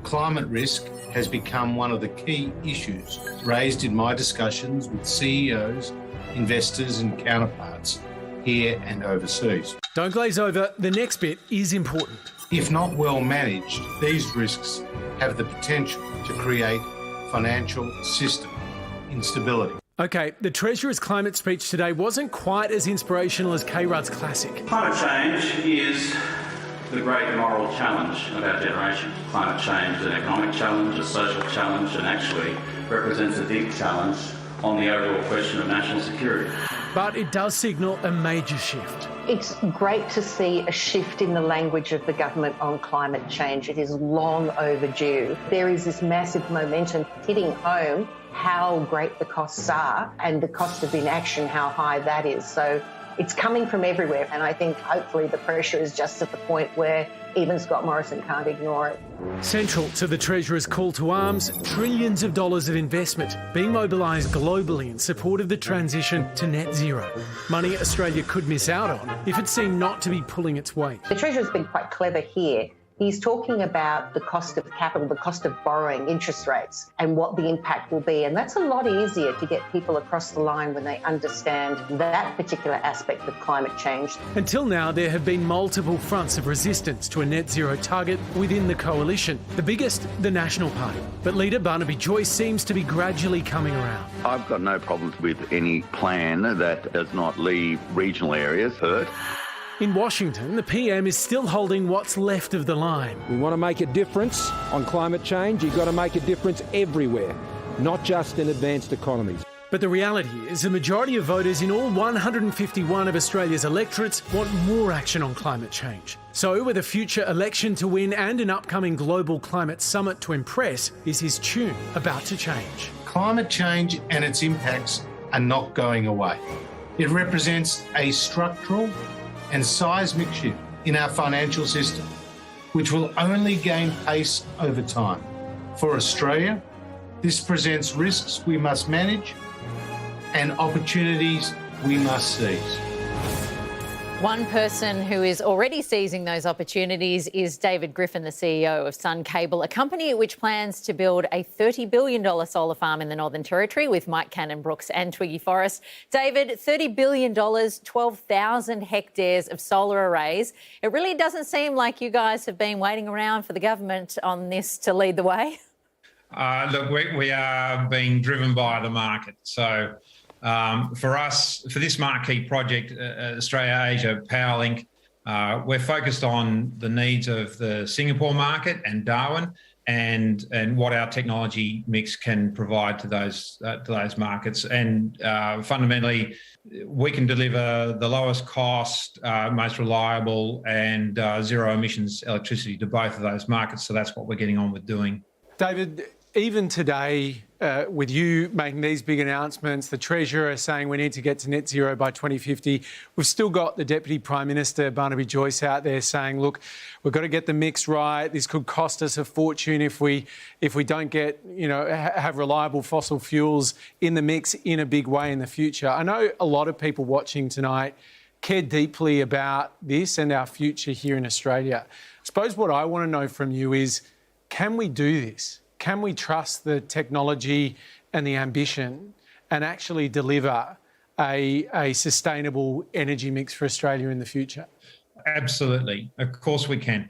Climate risk has become one of the key issues raised in my discussions with CEOs, investors and counterparts here and overseas. Don't glaze over, the next bit is important. If not well managed, these risks have the potential to create financial system instability. Okay, the Treasurer's climate speech today wasn't quite as inspirational as K-Rudd's classic. Climate change is the great moral challenge of our generation. Climate change is an economic challenge, a social challenge, and actually represents a deep challenge on the overall question of national security. But it does signal a major shift. It's great to see a shift in the language of the government on climate change. It is long overdue. There is this massive momentum hitting home how great the costs are and the cost of inaction, how high that is. So it's coming from everywhere, and I think hopefully the pressure is just at the point where even Scott Morrison can't ignore it. Central to the Treasurer's call to arms, trillions of dollars of investment being mobilised globally in support of the transition to net zero. Money Australia could miss out on if it seemed not to be pulling its weight. The Treasurer's been quite clever here. He's talking about the cost of capital, the cost of borrowing, interest rates, and what the impact will be. And that's a lot easier to get people across the line when they understand that particular aspect of climate change. Until now, there have been multiple fronts of resistance to a net zero target within the coalition. The biggest, the National Party. But leader Barnaby Joyce seems to be gradually coming around. I've got no problems with any plan that does not leave regional areas hurt. In Washington, the PM is still holding what's left of the line. We want to make a difference on climate change. You've got to make a difference everywhere, not just in advanced economies. But the reality is a majority of voters in all 151 of Australia's electorates want more action on climate change. So with a future election to win and an upcoming global climate summit to impress, is his tune about to change? Climate change and its impacts are not going away. It represents a structural and seismic shift in our financial system, which will only gain pace over time. For Australia, this presents risks we must manage and opportunities we must seize. One person who is already seizing those opportunities is David Griffin, the CEO of Sun Cable, a company which plans to build a $30 billion solar farm in the Northern Territory with Mike Cannon-Brookes and Twiggy Forrest. David, $30 billion, 12,000 hectares of solar arrays. It really doesn't seem like you guys have been waiting around for the government on this to lead the way. Look, we are being driven by the market. So for us, for this marquee project, Australia-Asia Powerlink, we're focused on the needs of the Singapore market and Darwin and what our technology mix can provide to those markets. And fundamentally, we can deliver the lowest cost, most reliable and zero emissions electricity to both of those markets. So that's what we're getting on with doing. David, even today, with you making these big announcements, the Treasurer saying we need to get to net zero by 2050, we've still got the Deputy Prime Minister, Barnaby Joyce, out there saying, look, we've got to get the mix right. This could cost us a fortune if we don't get, have reliable fossil fuels in the mix in a big way in the future. I know a lot of people watching tonight care deeply about this and our future here in Australia. I suppose what I want to know from you is, can we do this? Can we trust the technology and the ambition and actually deliver a sustainable energy mix for Australia in the future? Absolutely. Of course we can.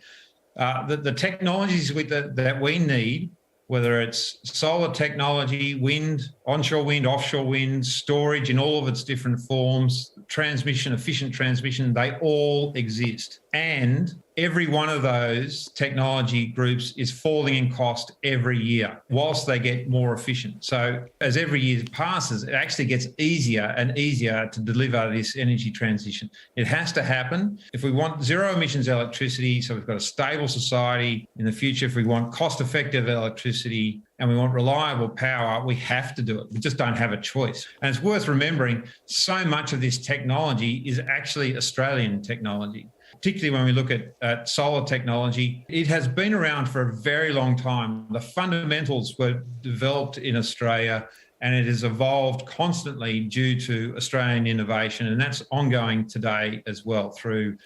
The technologies that we need, whether it's solar technology, wind, onshore wind, offshore wind, storage in all of its different forms, transmission, efficient transmission, they all exist. And every one of those technology groups is falling in cost every year whilst they get more efficient. So as every year passes, it actually gets easier and easier to deliver this energy transition. It has to happen. If we want zero emissions electricity, so we've got a stable society in the future, if we want cost-effective electricity and we want reliable power, we have to do it. We just don't have a choice. And it's worth remembering, so much of this technology is actually Australian technology. Particularly when we look at solar technology, it has been around for a very long time. The fundamentals were developed in Australia and it has evolved constantly due to Australian innovation, and that's ongoing today as well through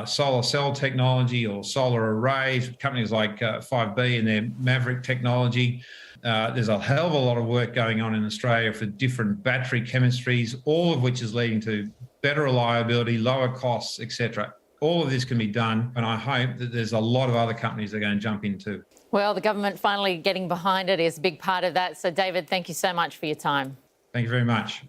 solar cell technology or solar arrays, companies like 5B and their Maverick technology. There's a hell of a lot of work going on in Australia for different battery chemistries, all of which is leading to better reliability, lower costs, etc. All of this can be done, and I hope that there's a lot of other companies that are going to jump in too. Well, the government finally getting behind it is a big part of that. So, David, thank you so much for your time. Thank you very much.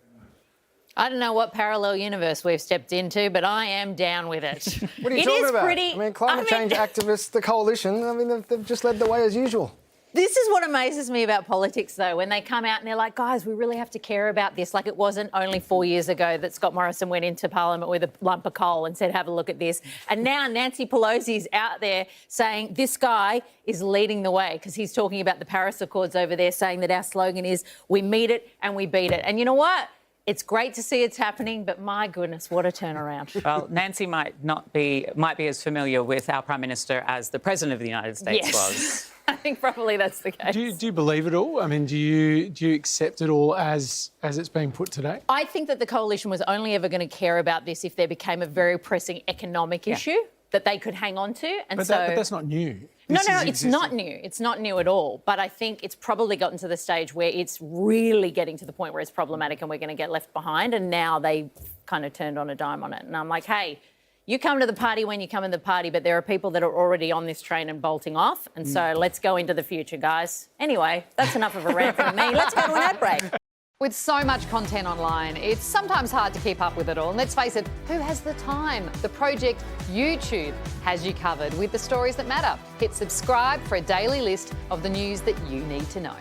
I don't know what parallel universe we've stepped into, but I am down with it. What are you talking about? Climate change activists, the coalition, they've just led the way as usual. This is what amazes me about politics, though, when they come out and they're like, guys, we really have to care about this. Like, it wasn't only 4 years ago that Scott Morrison went into Parliament with a lump of coal and said, have a look at this. And now Nancy Pelosi's out there saying this guy is leading the way because he's talking about the Paris Accords over there, saying that our slogan is we meet it and we beat it. And you know what? It's great to see it's happening, but my goodness, what a turnaround. Well, Nancy might be as familiar with our Prime Minister as the President of the United States was. I think probably that's the case. Do you believe it all? I mean, do you accept it all as it's being put today? I think that the coalition was only ever going to care about this if there became a very pressing economic issue that they could hang on to. And but that's not new. No, it's not new. It's not new at all. But I think it's probably gotten to the stage where it's really getting to the point where it's problematic and we're going to get left behind. And now they kind of turned on a dime on it. And I'm like, hey, you come to the party when you come in the party, but there are people that are already on this train and bolting off. And so let's go into the future, guys. Anyway, that's enough of a rant from me. Let's go to an ad break. With so much content online, it's sometimes hard to keep up with it all. And let's face it, who has the time? The Project YouTube has you covered with the stories that matter. Hit subscribe for a daily list of the news that you need to know.